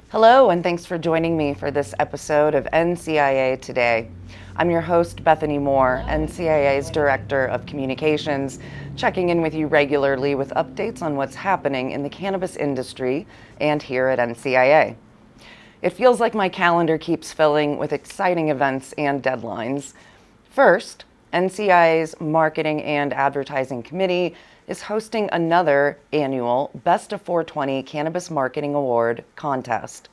Hello, and thanks for joining me for this episode of NCIA Today. I'm your host, Bethany Moore, NCIA's Director of Communications, checking in with you regularly with updates on what's happening in the cannabis industry and here at NCIA. It feels like my calendar keeps filling with exciting events and deadlines. First, NCIA's Marketing and Advertising Committee is hosting another annual Best of 420 Cannabis Marketing Award contest.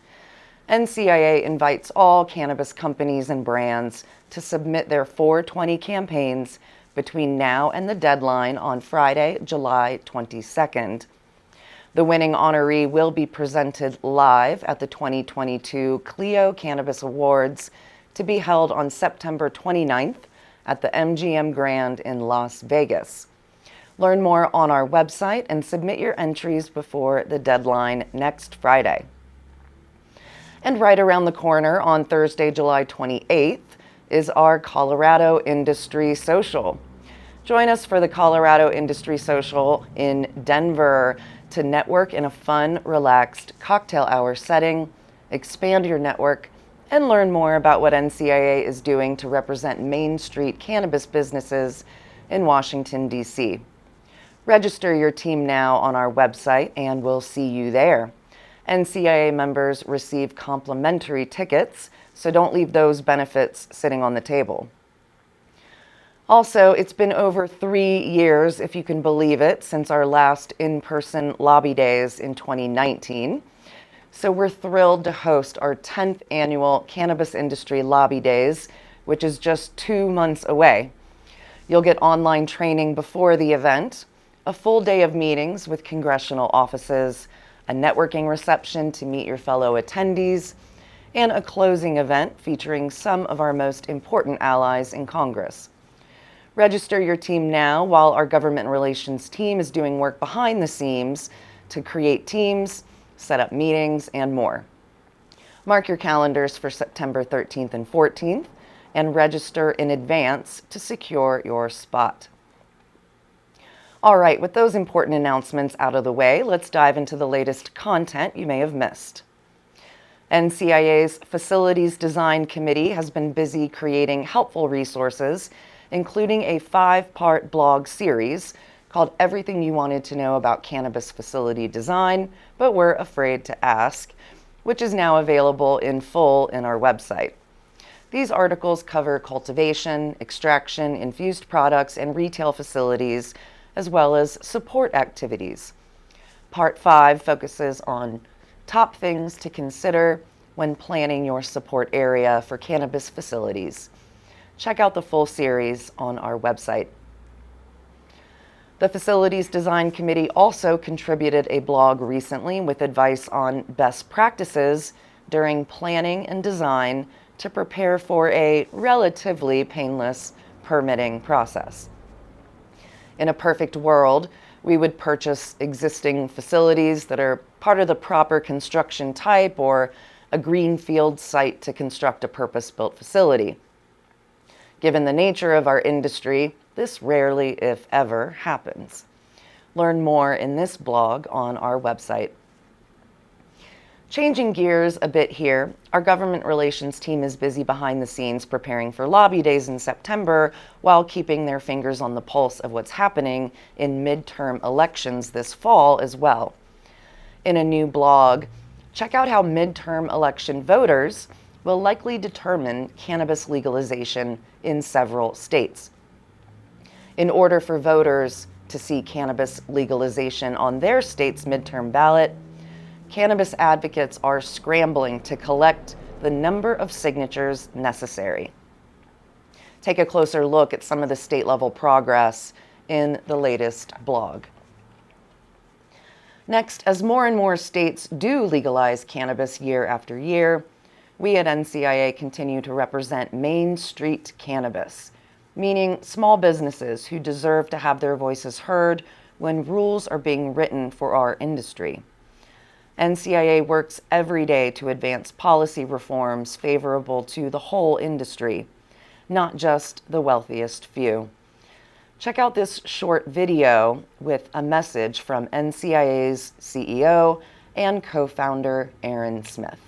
NCIA invites all cannabis companies and brands to submit their 420 campaigns between now and the deadline on Friday, July 22nd. The winning honoree will be presented live at the 2022 Clio Cannabis Awards to be held on September 29th at the MGM Grand in Las Vegas. Learn more on our website and submit your entries before the deadline next Friday. And right around the corner on Thursday, July 28th, is our Colorado Industry Social. Join us for the Colorado Industry Social in Denver to network in a fun, relaxed cocktail hour setting, expand your network, and learn more about what NCIA is doing to represent Main Street cannabis businesses in Washington, D.C. Register your team now on our website, and we'll see you there. NCIA members receive complimentary tickets, so don't leave those benefits sitting on the table. Also, it's been over 3 years, if you can believe it, since our last in-person lobby days in 2019. So we're thrilled to host our 10th annual Cannabis Industry Lobby Days, which is just 2 months away. You'll get online training before the event, a full day of meetings with congressional offices, a networking reception to meet your fellow attendees, and a closing event featuring some of our most important allies in Congress. Register your team now while our government relations team is doing work behind the scenes to create teams, set up meetings, and more. Mark your calendars for September 13th and 14th and register in advance to secure your spot. All right, with those important announcements out of the way, let's dive into the latest content you may have missed. NCIA's Facilities Design Committee has been busy creating helpful resources, including a 5-part blog series called Everything You Wanted to Know About Cannabis Facility Design, but Were Afraid to Ask, which is now available in full in our website. These articles cover cultivation, extraction, infused products, and retail facilities, as well as support activities. Part 5 focuses on top things to consider when planning your support area for cannabis facilities. Check out the full series on our website. The Facilities Design Committee also contributed a blog recently with advice on best practices during planning and design to prepare for a relatively painless permitting process. In a perfect world, we would purchase existing facilities that are part of the proper construction type or a greenfield site to construct a purpose-built facility. Given the nature of our industry, this rarely, if ever, happens. Learn more in this blog on our website. Changing gears a bit here, our government relations team is busy behind the scenes preparing for lobby days in September while keeping their fingers on the pulse of what's happening in midterm elections this fall as well. In a new blog, check out how midterm election voters will likely determine cannabis legalization in several states. In order for voters to see cannabis legalization on their state's midterm ballot, cannabis advocates are scrambling to collect the number of signatures necessary. Take a closer look at some of the state-level progress in the latest blog. Next, as more and more states do legalize cannabis year after year, we at NCIA continue to represent Main Street cannabis, meaning small businesses who deserve to have their voices heard when rules are being written for our industry. NCIA works every day to advance policy reforms favorable to the whole industry, not just the wealthiest few. Check out this short video with a message from NCIA's CEO and co-founder Aaron Smith.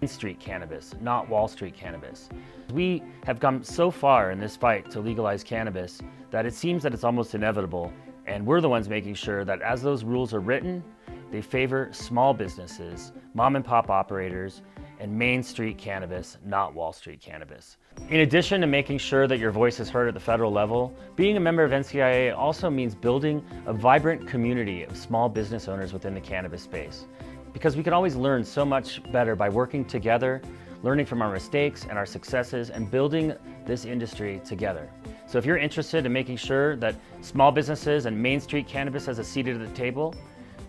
Main Street cannabis, not Wall Street cannabis. We have come so far in this fight to legalize cannabis that it seems that it's almost inevitable, and we're the ones making sure that as those rules are written, they favor small businesses, mom and pop operators, and Main Street cannabis, not Wall Street cannabis. In addition to making sure that your voice is heard at the federal level, being a member of NCIA also means building a vibrant community of small business owners within the cannabis space. Because we can always learn so much better by working together, learning from our mistakes and our successes, and building this industry together. So if you're interested in making sure that small businesses and Main Street cannabis has a seat at the table,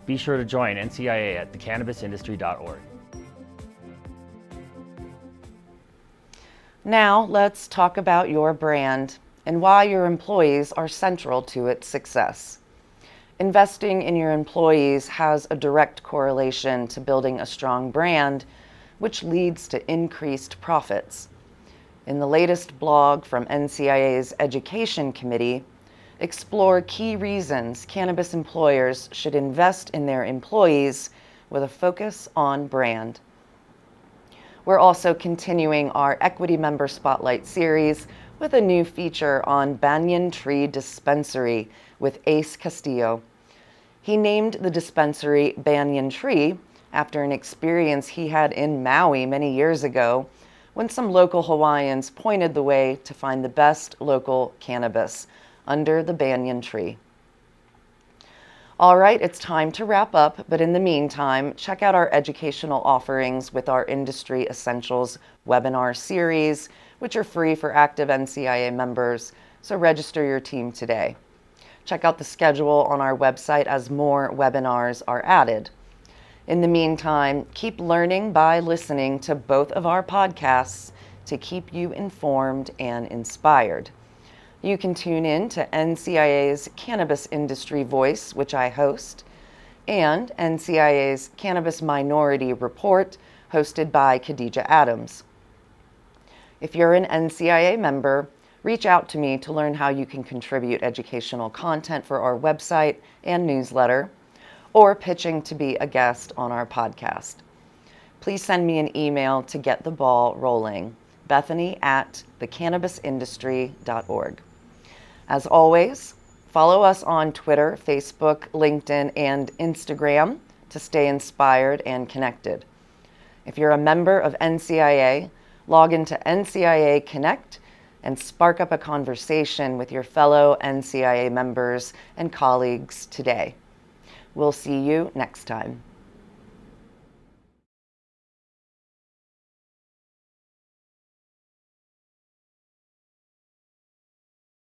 be sure to join NCIA at thecannabisindustry.org. Now let's talk about your brand and why your employees are central to its success. Investing in your employees has a direct correlation to building a strong brand, which leads to increased profits. In the latest blog from NCIA's Education Committee, explore key reasons cannabis employers should invest in their employees with a focus on brand. We're also continuing our Equity Member Spotlight series with a new feature on Banyan Tree Dispensary with Ace Castillo. He named the dispensary Banyan Tree after an experience he had in Maui many years ago when some local Hawaiians pointed the way to find the best local cannabis under the banyan tree. All right, it's time to wrap up, but in the meantime, check out our educational offerings with our Industry Essentials webinar series, which are free for active NCIA members, so register your team today. Check out the schedule on our website as more webinars are added. In the meantime, keep learning by listening to both of our podcasts to keep you informed and inspired. You can tune in to NCIA's Cannabis Industry Voice, which I host, and NCIA's Cannabis Minority Report, hosted by Khadija Adams. If you're an NCIA member, reach out to me to learn how you can contribute educational content for our website and newsletter, or pitching to be a guest on our podcast. Please send me an email to get the ball rolling, bethany@thecannabisindustry.org. As always, follow us on Twitter, Facebook, LinkedIn, and Instagram to stay inspired and connected. If you're a member of NCIA, log into NCIA Connect and spark up a conversation with your fellow NCIA members and colleagues today. We'll see you next time.